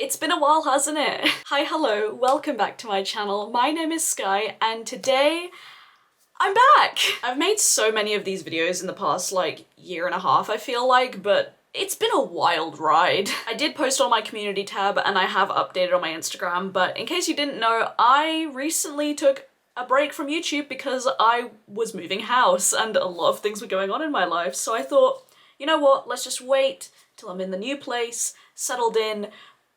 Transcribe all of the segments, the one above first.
It's been a while, hasn't it? Hi, hello, welcome back to my channel. My name is Skye, and today I'm back! I've made so many of these videos in the past, like, year and a half, I feel like, but it's been a wild ride. I did post on my community tab, and I have updated on my Instagram, but in case you didn't know, I recently took a break from YouTube because I was moving house and a lot of things were going on in my life, so I thought, you know what, let's just wait till I'm in the new place, settled in.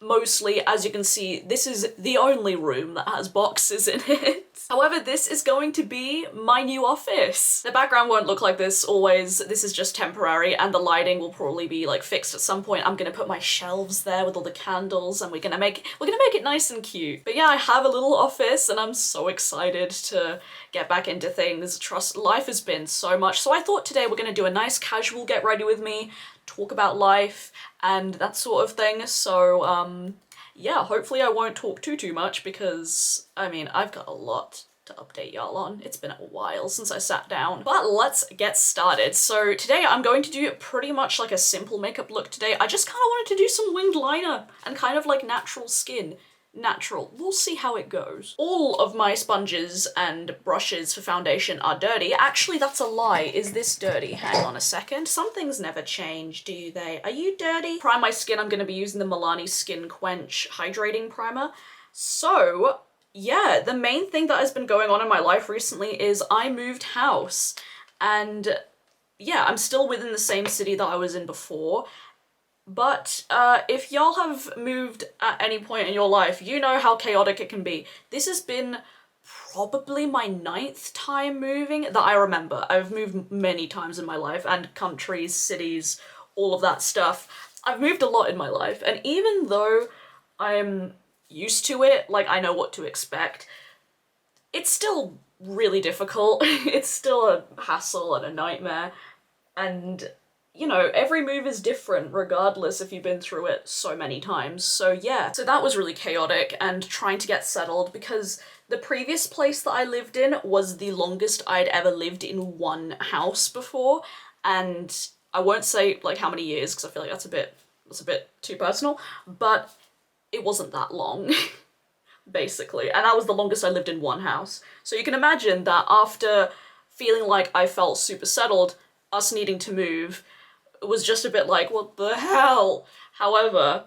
Mostly, as you can see, this is the only room that has boxes in it. However, this is going to be my new office. The background won't look like this always. This is just temporary, and the lighting will probably be like fixed at some point. I'm gonna put my shelves there with all the candles, and we're gonna make it nice and cute. But yeah, I have a little office, and I'm so excited to get back into things. Trust, life has been so much. So I thought today we're gonna do a nice casual get ready with me, talk about life and that sort of thing. So yeah, hopefully I won't talk too much because, I mean, I've got a lot to update y'all on. It's been a while since I sat down. But let's get started. So today I'm going to do pretty much like a simple makeup look today. I just kind of wanted to do some winged liner and kind of like natural skin. Natural. We'll see how it goes. All of my sponges and brushes for foundation are dirty. Actually, that's a lie. Is this dirty? Hang on a second. Some things never change, do they? Are you dirty? Prime my skin, I'm going to be using the Milani Skin Quench Hydrating Primer. So, yeah, the main thing that has been going on in my life recently is I moved house. And yeah, I'm still within the same city that I was in before. But if y'all have moved at any point in your life, you know how chaotic it can be. This has been probably my 9th time moving that I remember. I've moved many times in my life, and countries, cities, all of that stuff. I've moved a lot in my life, and even though I'm used to it, like I know what to expect, it's still really difficult. It's still a hassle and a nightmare, and you know, every move is different regardless if you've been through it so many times. So yeah, so that was really chaotic, and trying to get settled because the previous place that I lived in was the longest I'd ever lived in one house before. And I won't say like how many years because I feel like that's a bit too personal, but it wasn't that long basically. And that was the longest I lived in one house. So you can imagine that after feeling like I felt super settled, us needing to move, it was just a bit like, what the hell? However,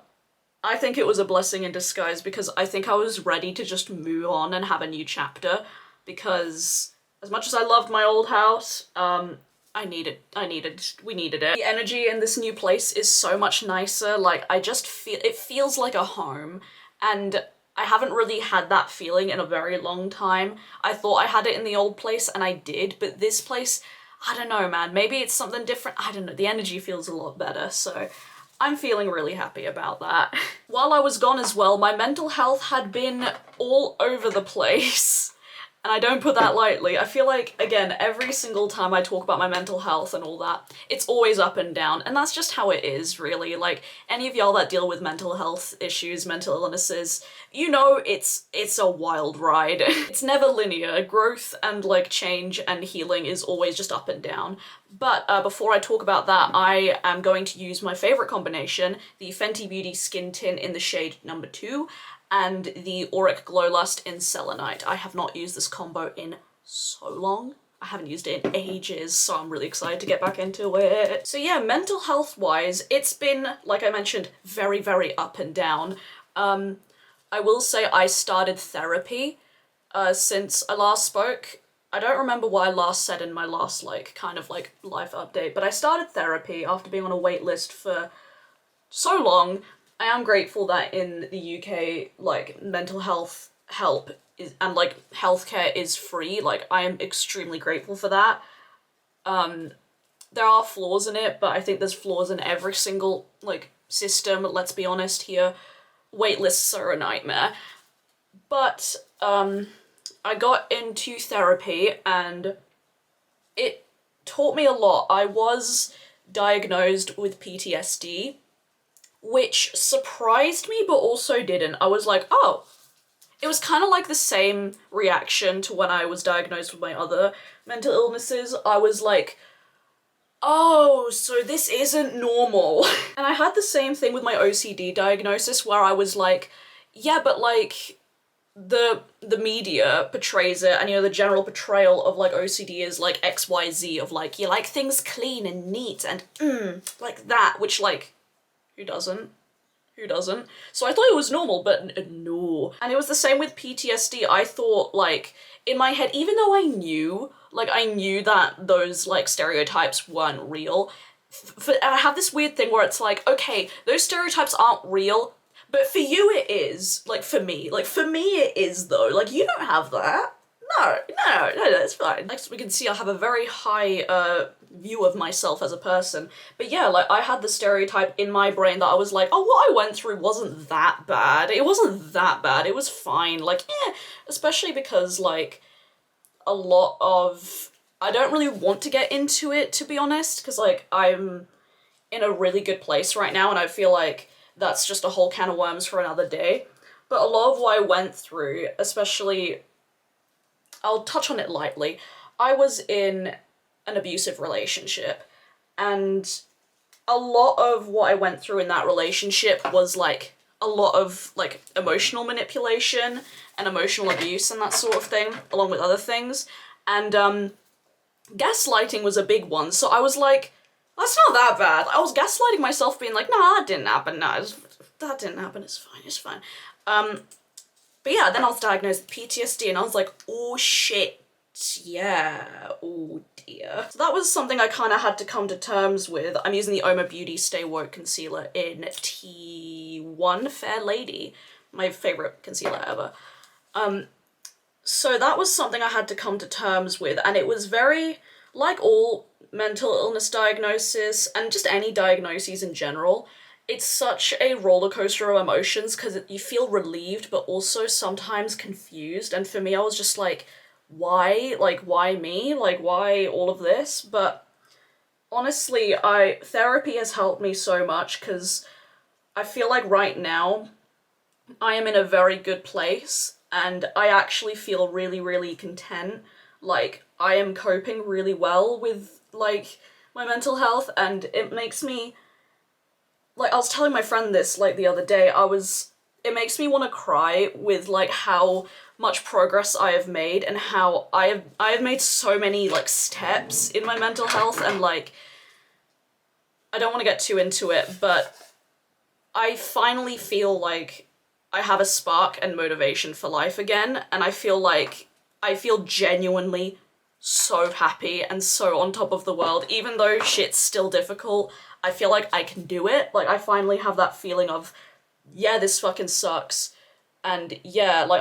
I think it was a blessing in disguise because I think I was ready to just move on and have a new chapter, because as much as I loved my old house, we needed it. The energy in this new place is so much nicer. Like, I just feel, it feels like a home, and I haven't really had that feeling in a very long time. I thought I had it in the old place, and I did, but this place, I don't know, man, maybe it's something different. I don't know, the energy feels a lot better, so I'm feeling really happy about that. While I was gone as well, my mental health had been all over the place. And I don't put that lightly. I feel like, again, every single time I talk about my mental health and all that, it's always up and down, and that's just how it is, really. Like, any of y'all that deal with mental health issues, mental illnesses, you know it's a wild ride. It's never linear. Growth and, like, change and healing is always just up and down. But before I talk about that, I am going to use my favorite combination, the Fenty Beauty Skin Tint in the shade number 2, and the Auric Glow Lust in Selenite. I have not used this combo in so long. I haven't used it in ages, so I'm really excited to get back into it. So yeah, mental health wise, it's been, like I mentioned, very, very up and down. I will say I started therapy since I last spoke. I don't remember what I last said in my last kind of life update, but I started therapy after being on a wait list for so long. I am grateful that in the UK, like, mental health help is, and like healthcare is free. Like, I am extremely grateful for that. There are flaws in it, but I think there's flaws in every single like system, let's be honest here. Wait lists are a nightmare. But I got into therapy and it taught me a lot. I was diagnosed with PTSD, which surprised me but also didn't. I was like, oh, it was kind of like the same reaction to when I was diagnosed with my other mental illnesses. I was like, oh, so this isn't normal. And I had the same thing with my OCD diagnosis where I was like, yeah, but like the media portrays it, and you know, the general portrayal of like OCD is like XYZ of like, you like things clean and neat and like that, which like, who doesn't? Who doesn't? So I thought it was normal, but no. And it was the same with PTSD. I thought, like, in my head, even though I knew that those, like, stereotypes weren't real, and I have this weird thing where it's like, okay, those stereotypes aren't real, but for you it is. Like, for me it is, though. Like, you don't have that. No, it's fine. Next we can see I have a very high view of myself as a person. But yeah, like I had the stereotype in my brain that I was like, oh, what I went through wasn't that bad. It wasn't that bad. It was fine. Like, yeah, especially because like a lot of, I don't really want to get into it, to be honest, because like I'm in a really good place right now and I feel like that's just a whole can of worms for another day. But a lot of what I went through, especially, I'll touch on it lightly. I was in an abusive relationship, and a lot of what I went through in that relationship was like a lot of like emotional manipulation and emotional abuse and that sort of thing, along with other things. And gaslighting was a big one, so I was like, that's not that bad. I was gaslighting myself, being like, nah, that didn't happen, that didn't happen, it's fine. But yeah, then I was diagnosed with PTSD and I was like, oh shit, yeah, oh dear. So that was something I kind of had to come to terms with. I'm using the Uoma Beauty Stay Woke Concealer in T1 Fair Lady, my favourite concealer ever. So that was something I had to come to terms with, and it was very, like all mental illness diagnosis, and just any diagnoses in general, it's such a roller coaster of emotions because you feel relieved but also sometimes confused. And for me, I was just like, why? Like, why me? Like, why all of this? But honestly, therapy has helped me so much because I feel like right now I am in a very good place and I actually feel really, really content. Like, I am coping really well with, like, my mental health, and it makes me, like, I was telling my friend this, like, the other day, it makes me want to cry with, like, how much progress I have made and how I have made so many, like, steps in my mental health, and, like, I don't want to get too into it, but I finally feel like I have a spark and motivation for life again, and I feel genuinely so happy and so on top of the world. Even though shit's still difficult, I feel like I can do it. Like, I finally have that feeling of, yeah, this fucking sucks, and yeah, like,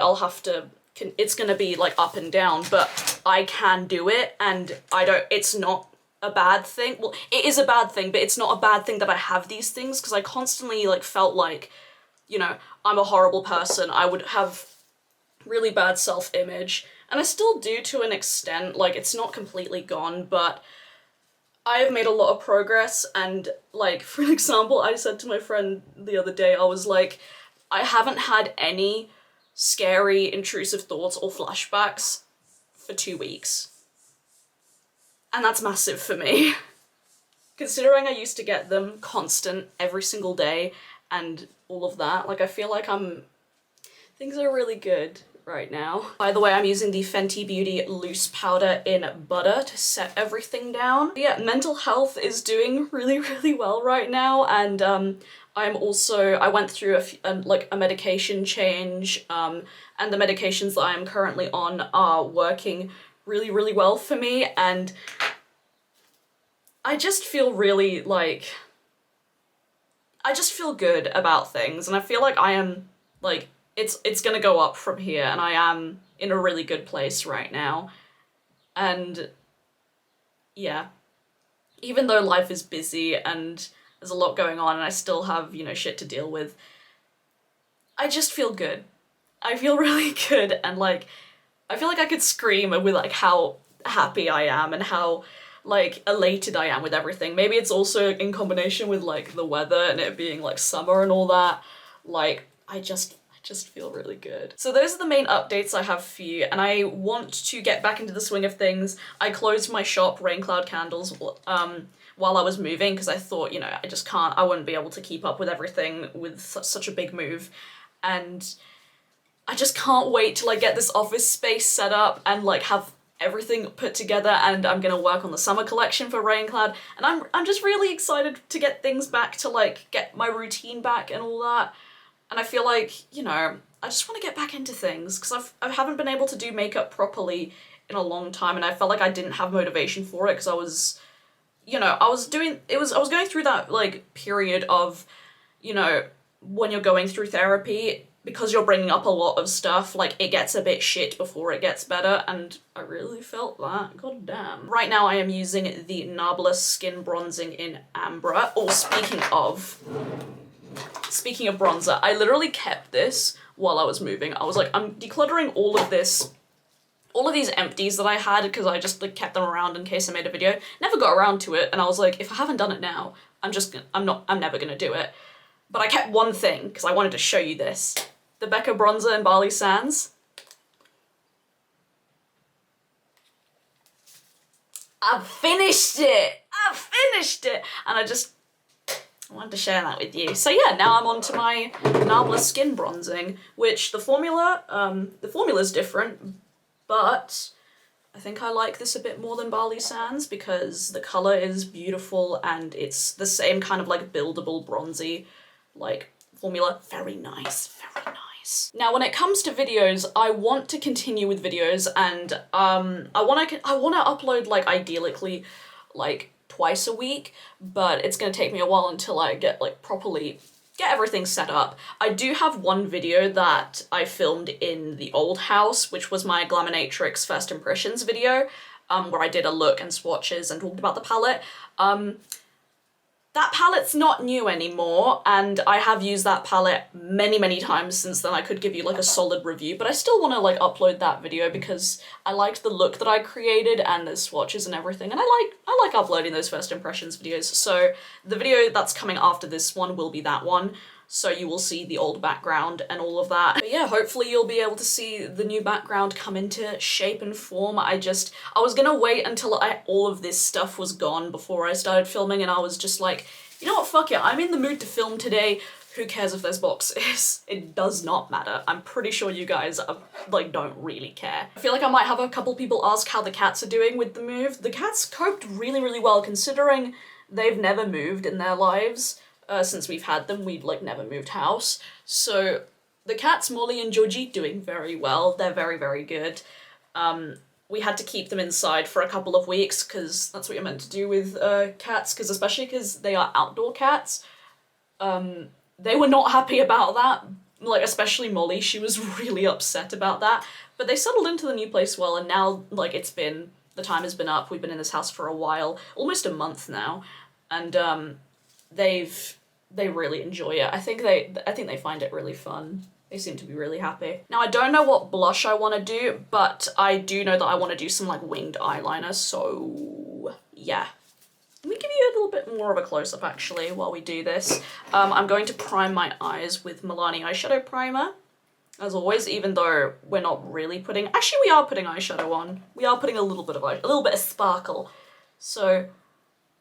it's gonna be, like, up and down, but I can do it, and it's not a bad thing. Well, it is a bad thing, but it's not a bad thing that I have these things, because I constantly, like, felt like, you know, I'm a horrible person, I would have really bad self-image, and I still do to an extent. Like, it's not completely gone, but I have made a lot of progress. And, like, for example, I said to my friend the other day, I was like, I haven't had any scary, intrusive thoughts or flashbacks for 2 weeks. And that's massive for me. Considering I used to get them constant every single day and all of that, like, I feel like things are really good right now. By the way, I'm using the Fenty Beauty Loose Powder in Butter to set everything down. But yeah, mental health is doing really, really well right now, and I went through a medication change, and the medications that I am currently on are working really, really well for me, and I just feel really, like, I just feel good about things, and I feel like I am, like, it's gonna go up from here, and I am in a really good place right now. And yeah, even though life is busy and there's a lot going on and I still have, you know, shit to deal with, I just feel good. I feel really good, and like, I feel like I could scream with like how happy I am and how like elated I am with everything. Maybe it's also in combination with like the weather and it being like summer and all that. Like, I just just feel really good. So those are the main updates I have for you, and I want to get back into the swing of things. I closed my shop, Rain Cloud Candles, while I was moving because I thought, you know, I wouldn't be able to keep up with everything with such a big move. And I just can't wait to like get this office space set up and like have everything put together, and I'm gonna work on the summer collection for Rain Cloud, and I'm just really excited to get things back to like get my routine back and all that. And I feel like, you know, I just want to get back into things because I haven't been able to do makeup properly in a long time, and I felt like I didn't have motivation for it because I was, you know, I was going through that like period of, you know, when you're going through therapy, because you're bringing up a lot of stuff, like it gets a bit shit before it gets better, and I really felt that, god damn. Right now I am using the Nabla Skin Bronzing in Ambra. Oh, speaking of bronzer, I literally kept this while I was moving. I was like, I'm decluttering all of these empties that I had because I just like kept them around in case I made a video. Never got around to it, and I was like, if I haven't done it now, I'm never gonna do it. But I kept one thing because I wanted to show you this. The Becca bronzer in Barley Sands. I've finished it! And I wanted to share that with you. So yeah, now I'm on to my Nabla Skin Bronzing, which the formula's different, but I think I like this a bit more than Barley Sands because the colour is beautiful and it's the same kind of like buildable bronzy like formula. Very nice, very nice. Now when it comes to videos, I want to continue with videos, and I want to upload like ideally like twice a week, but it's gonna take me a while until I get like properly get everything set up. I do have one video that I filmed in the old house, which was my Glaminatrix first impressions video, where I did a look and swatches and talked about the palette. That palette's not new anymore, and I have used that palette many times since then. I could give you like a solid review, but I still want to like upload that video because I liked the look that I created and the swatches and everything, and I like uploading those first impressions videos. So the video that's coming after this one will be that one, so you will see the old background and all of that. But yeah, hopefully you'll be able to see the new background come into shape and form. I was gonna wait until all of this stuff was gone before I started filming, and I was just like, you know what, fuck it, I'm in the mood to film today. Who cares if there's boxes? It does not matter. I'm pretty sure you guys like don't really care. I feel like I might have a couple people ask how the cats are doing with the move. The cats coped really well considering they've never moved in their lives. Since we've had them, we've like never moved house. So the cats, Molly and Georgie, doing very well. They're very good. We had to keep them inside for a couple of weeks because that's what you're meant to do with cats, especially because they are outdoor cats. They were not happy about that, like especially Molly. She was really upset about that, but they settled into the new place well, and now like the time has been up. We've been in this house for a while, almost a month now, and they really enjoy it. I think they find it really fun. They seem to be really happy. Now I don't know what blush I want to do, but I do know that I want to do some like winged eyeliner, so yeah. Let me give you a little bit more of a close-up actually while we do this. I'm going to prime my eyes with Milani eyeshadow primer, as always, even though we're not really putting, actually we are putting eyeshadow on. We are putting a little bit of sparkle. So,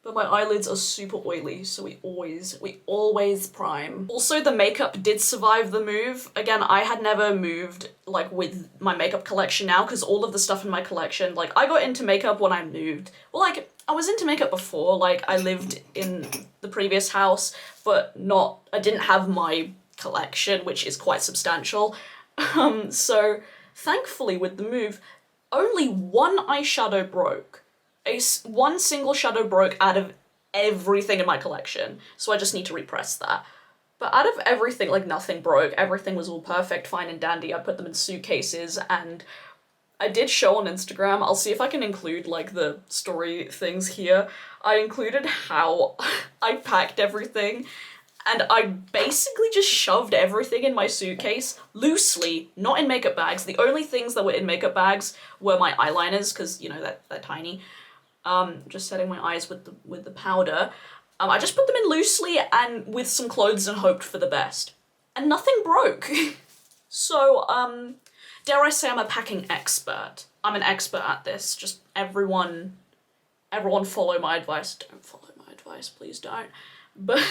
but my eyelids are super oily, so we always prime. Also, the makeup did survive the move. Again, I had never moved like with my makeup collection now, because all of the stuff in my collection, like I got into makeup when I moved. Well, like I was into makeup before, like I lived in the previous house, but I didn't have my collection, which is quite substantial. So thankfully with the move, only one eyeshadow broke. One single shadow broke out of everything in my collection, so I just need to repress that. But out of everything, like nothing broke, everything was all perfect, fine and dandy. I put them in suitcases, and I did show on Instagram. I'll see if I can include like the story things here. I included how I packed everything, and I basically just shoved everything in my suitcase, loosely, not in makeup bags. The only things that were in makeup bags were my eyeliners, because, you know, they're tiny. Just setting my eyes with the powder. I just put them in loosely and with some clothes and hoped for the best. And nothing broke. So, dare I say I'm a packing expert. I'm an expert at this. Just everyone follow my advice. Don't follow my advice, please don't. But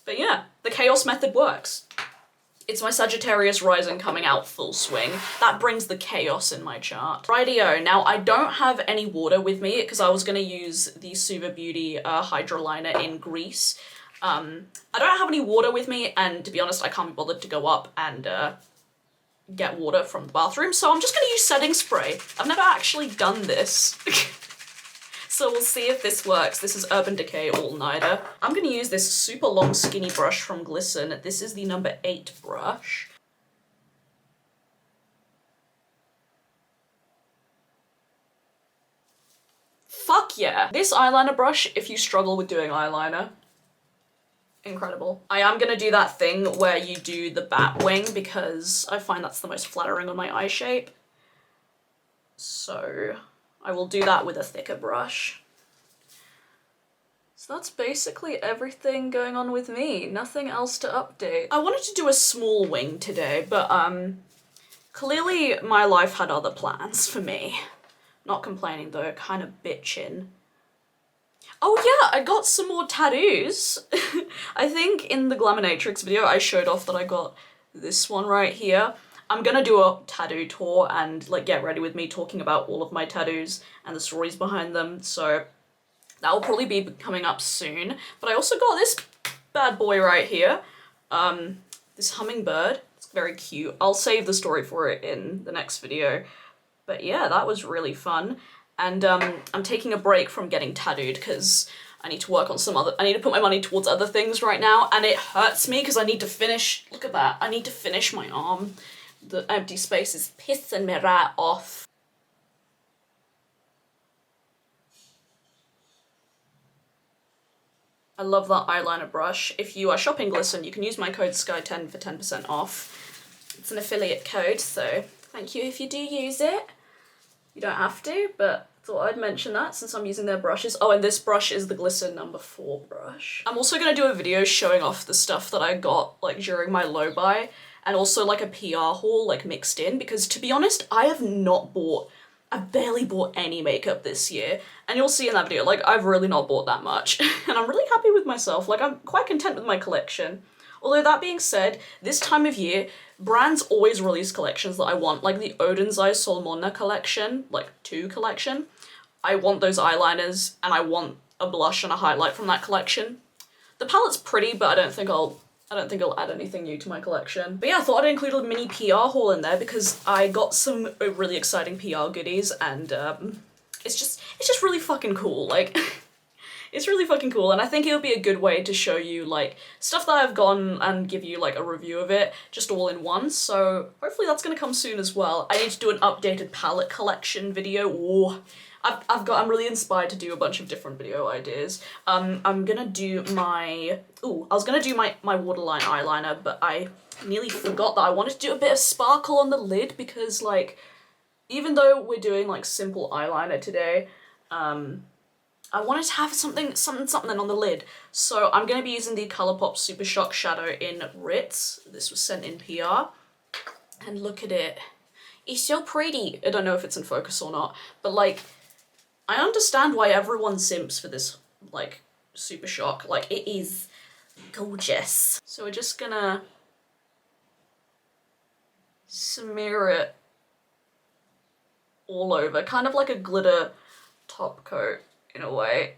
yeah, the chaos method works. It's my Sagittarius rising coming out full swing. That brings the chaos in my chart. Rightio, now I don't have any water with me because I was gonna use the Suva Beauty Hydra liner in Greece. I don't have any water with me, and to be honest, I can't be bothered to go up and get water from the bathroom, so I'm just gonna use setting spray. I've never actually done this. So we'll see if this works. This is Urban Decay All Nighter. I'm gonna use this super long skinny brush from Glisten. This is the number 8 brush. Fuck yeah. This eyeliner brush, if you struggle with doing eyeliner, incredible. I am gonna do that thing where you do the bat wing because I find that's the most flattering on my eye shape. So I will do that with a thicker brush. So that's basically everything going on with me. Nothing else to update. I wanted to do a small wing today, but clearly my life had other plans for me. Not complaining though, kind of bitching. Oh yeah, I got some more tattoos. I think in the Glaminatrix video I showed off that I got this one right here. I'm gonna do a tattoo tour and like get ready with me talking about all of my tattoos and the stories behind them, so that will probably be coming up soon. But I also got this bad boy right here, this hummingbird. It's very cute. I'll save the story for it in the next video. But yeah, that was really fun. And I'm taking a break from getting tattooed because I need to work on I need to put my money towards other things right now, and it hurts me because I need to finish, look at that, I need to finish my arm. The empty space is pissing me right off. I love that eyeliner brush. If you are shopping Glisten, you can use my code SKYE10 for 10% off. It's an affiliate code, so thank you if you do use it. You don't have to, but thought I'd mention that since I'm using their brushes. Oh, and this brush is the Glisten number 4 brush. I'm also gonna do a video showing off the stuff that I got like during my low buy, and also like a PR haul like mixed in, because to be honest, I've barely bought any makeup this year, and you'll see in that video, like I've really not bought that much, and I'm really happy with myself. Like I'm quite content with my collection. Although that being said, this time of year, brands always release collections that I want, like the Odin's Eye Solmona collection, like 2 collection. I want those eyeliners, and I want a blush and a highlight from that collection. The palette's pretty, but I don't think I'll add anything new to my collection. But yeah, I thought I'd include a mini PR haul in there because I got some really exciting PR goodies, and it's just really fucking cool. Like, it's really fucking cool, and I think it would be a good way to show you like stuff that I've gotten and give you like a review of it just all in one. So hopefully that's gonna come soon as well. I need to do an updated palette collection video. Ooh. I'm really inspired to do a bunch of different video ideas. I'm gonna do I was gonna do my waterline eyeliner, but I nearly forgot that I wanted to do a bit of sparkle on the lid because like, even though we're doing like simple eyeliner today, I wanted to have something on the lid. So I'm gonna be using the Colourpop Super Shock Shadow in Ritz. This was sent in PR. And look at it. It's so pretty. I don't know if it's in focus or not, but like, I understand why everyone simps for this, like, Super Shock. Like, it is gorgeous. So we're just gonna smear it all over, kind of like a glitter top coat in a way.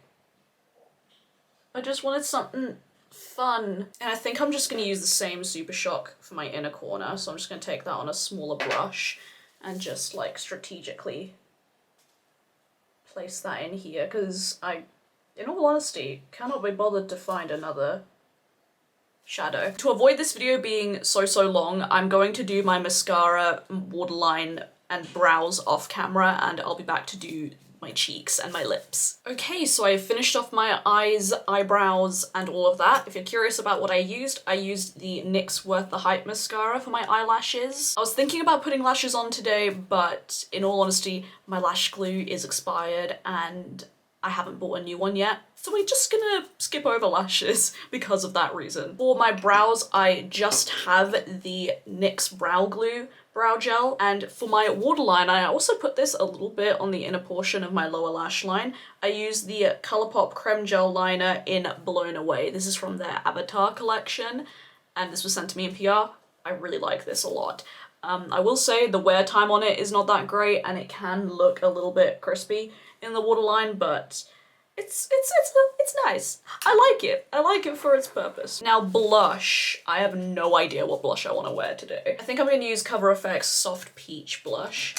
I just wanted something fun. And I think I'm just gonna use the same Super Shock for my inner corner, so I'm just gonna take that on a smaller brush and just, like, strategically place that in here, because in all honesty, cannot be bothered to find another shadow. To avoid this video being so long, I'm going to do my mascara, waterline, and brows off camera, and I'll be back to do my cheeks and my lips. Okay, so I finished off my eyes, eyebrows, and all of that. If you're curious about what I used the NYX Worth the Hype mascara for my eyelashes. I was thinking about putting lashes on today, but in all honesty, my lash glue is expired and I haven't bought a new one yet. So we're just gonna skip over lashes because of that reason. For my brows, I just have the NYX Brow Glue brow gel. And for my waterline, I also put this a little bit on the inner portion of my lower lash line. I use the Colourpop Creme Gel Liner in Blown Away. This is from their Avatar collection, and this was sent to me in PR. I really like this a lot. I will say the wear time on it is not that great, and it can look a little bit crispy in the waterline, but it's nice. I like it. I like it for its purpose. Now blush. I have no idea what blush I want to wear today. I think I'm going to use CoverFX Soft Peach blush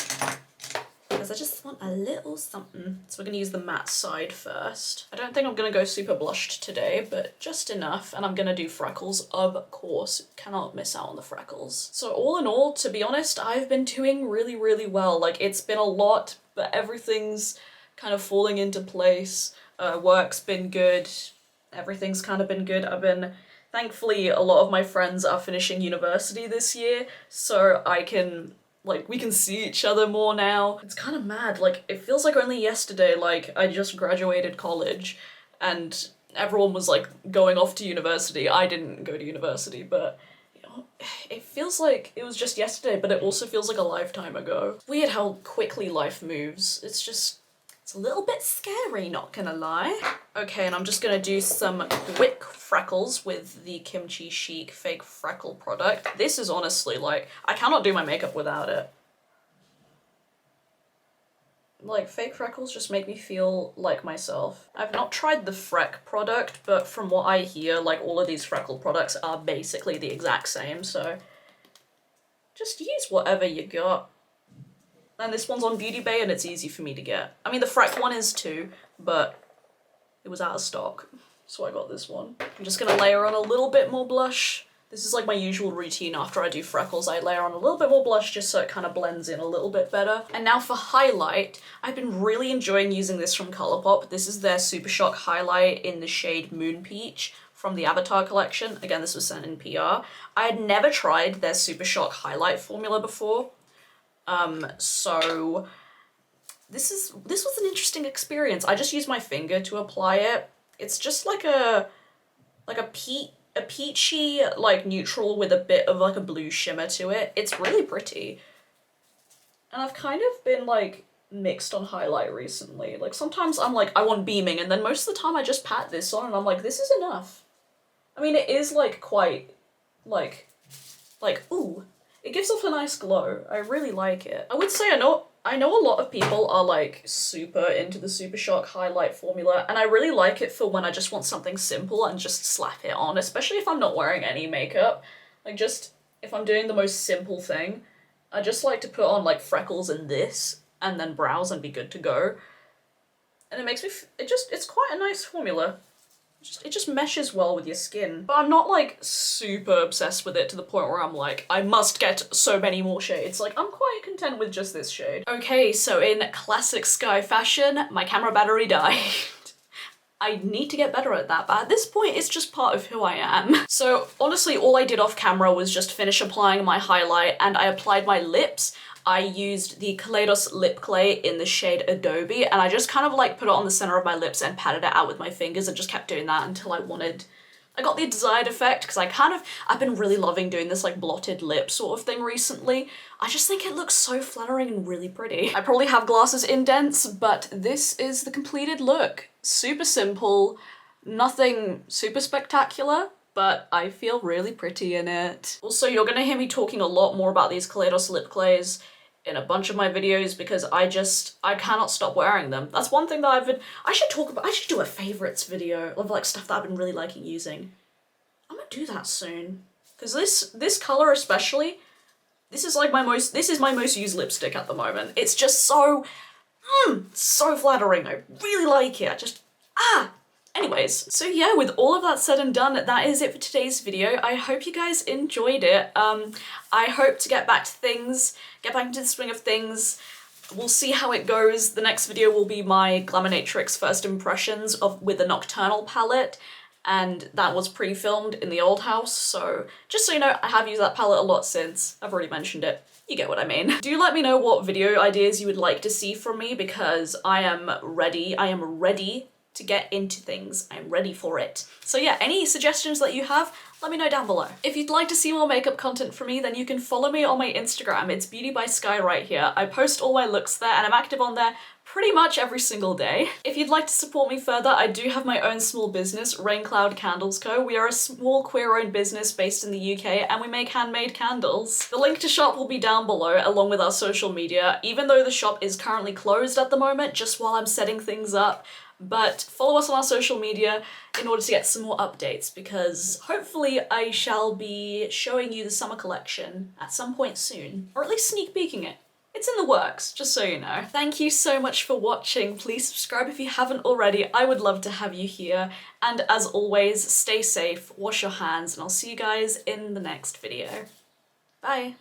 because I just want a little something. So we're going to use the matte side first. I don't think I'm going to go super blushed today, but just enough. And I'm going to do freckles, of course. Cannot miss out on the freckles. So all in all, to be honest, I've been doing really, really well. Like, it's been a lot, but everything's kind of falling into place. Work's been good. Everything's kind of been good. Thankfully, a lot of my friends are finishing university this year, so I can, like, we can see each other more now. It's kind of mad. Like, it feels like only yesterday, like, I just graduated college and everyone was, like, going off to university. I didn't go to university, but you know, it feels like it was just yesterday, but it also feels like a lifetime ago. Weird how quickly life moves. It's a little bit scary, not gonna lie. Okay, and I'm just gonna do some quick freckles with the Kimchi Chic Fake Freckle product. This is honestly, like, I cannot do my makeup without it. Like, fake freckles just make me feel like myself. I've not tried the Freck product, but from what I hear, like, all of these freckle products are basically the exact same, so just use whatever you got. And this one's on Beauty Bay and it's easy for me to get. I mean, the Freck one is too, but it was out of stock, so I got this one. I'm just gonna layer on a little bit more blush. This is like my usual routine after I do freckles. I layer on a little bit more blush just so it kind of blends in a little bit better. And now for highlight, I've been really enjoying using this from Colourpop. This is their Super Shock highlight in the shade Moon Peach from the Avatar collection. Again, this was sent in PR. I had never tried their Super Shock highlight formula before. So this was an interesting experience. I just used my finger to apply it. It's just like a peachy, like, neutral with a bit of like a blue shimmer to it. It's really pretty. And I've kind of been like mixed on highlight recently. Like, sometimes I'm like, I want beaming, and then most of the time I just pat this on and I'm like, this is enough. I mean, it is like quite like, ooh. It gives off a nice glow. I really like it. I would say I know a lot of people are like super into the Super Shock highlight formula, and I really like it for when I just want something simple and just slap it on, especially if I'm not wearing any makeup. Like, just if I'm doing the most simple thing, I just like to put on like freckles and this, and then brows and be good to go. And it makes me, it's quite a nice formula. It just meshes well with your skin. But I'm not like super obsessed with it to the point where I'm like, I must get so many more shades. Like, I'm quite content with just this shade. Okay, so in classic Skye fashion, my camera battery died. I need to get better at that, but at this point it's just part of who I am. So honestly, all I did off camera was just finish applying my highlight, and I applied my lips. I used the Kaleidos lip clay in the shade Adobe, and I just kind of like put it on the center of my lips and patted it out with my fingers and just kept doing that until I got the desired effect, because I've been really loving doing this like blotted lip sort of thing recently. I just think it looks so flattering and really pretty. I probably have glasses indents, but this is the completed look. Super simple, nothing super spectacular, but I feel really pretty in it. Also, you're gonna hear me talking a lot more about these Kaleidos lip clays in a bunch of my videos because I cannot stop wearing them. That's one thing that I should do a favorites video of like stuff that I've been really liking using. I'm gonna do that soon. Cause this color especially, this is my most used lipstick at the moment. It's just so flattering. I really like it. Anyways, so yeah, with all of that said and done, that is it for today's video. I hope you guys enjoyed it. I hope to get back into the swing of things. We'll see how it goes. The next video will be my Glaminatrix first impressions with the Nocturnal palette. and that was pre-filmed in the old house, so just so you know, I have used that palette a lot since. I've already mentioned it. You get what I mean. Do let me know what video ideas you would like to see from me, because I am ready to get into things. I'm ready for it. So yeah, any suggestions that you have, let me know down below. If you'd like to see more makeup content from me, then you can follow me on my Instagram. It's Beauty by Skye right here. I post all my looks there and I'm active on there pretty much every single day. If you'd like to support me further, I do have my own small business, Rain Cloud Candles Co. We are a small queer-owned business based in the UK and we make handmade candles. The link to shop will be down below along with our social media, even though the shop is currently closed at the moment, just while I'm setting things up. But follow us on our social media in order to get some more updates, because hopefully I shall be showing you the summer collection at some point soon, or at least sneak peeking it. It's in the works, just so you know. Thank you so much for watching. Please subscribe if you haven't already. I would love to have you here. And as always, stay safe, wash your hands, and I'll see you guys in the next video. Bye.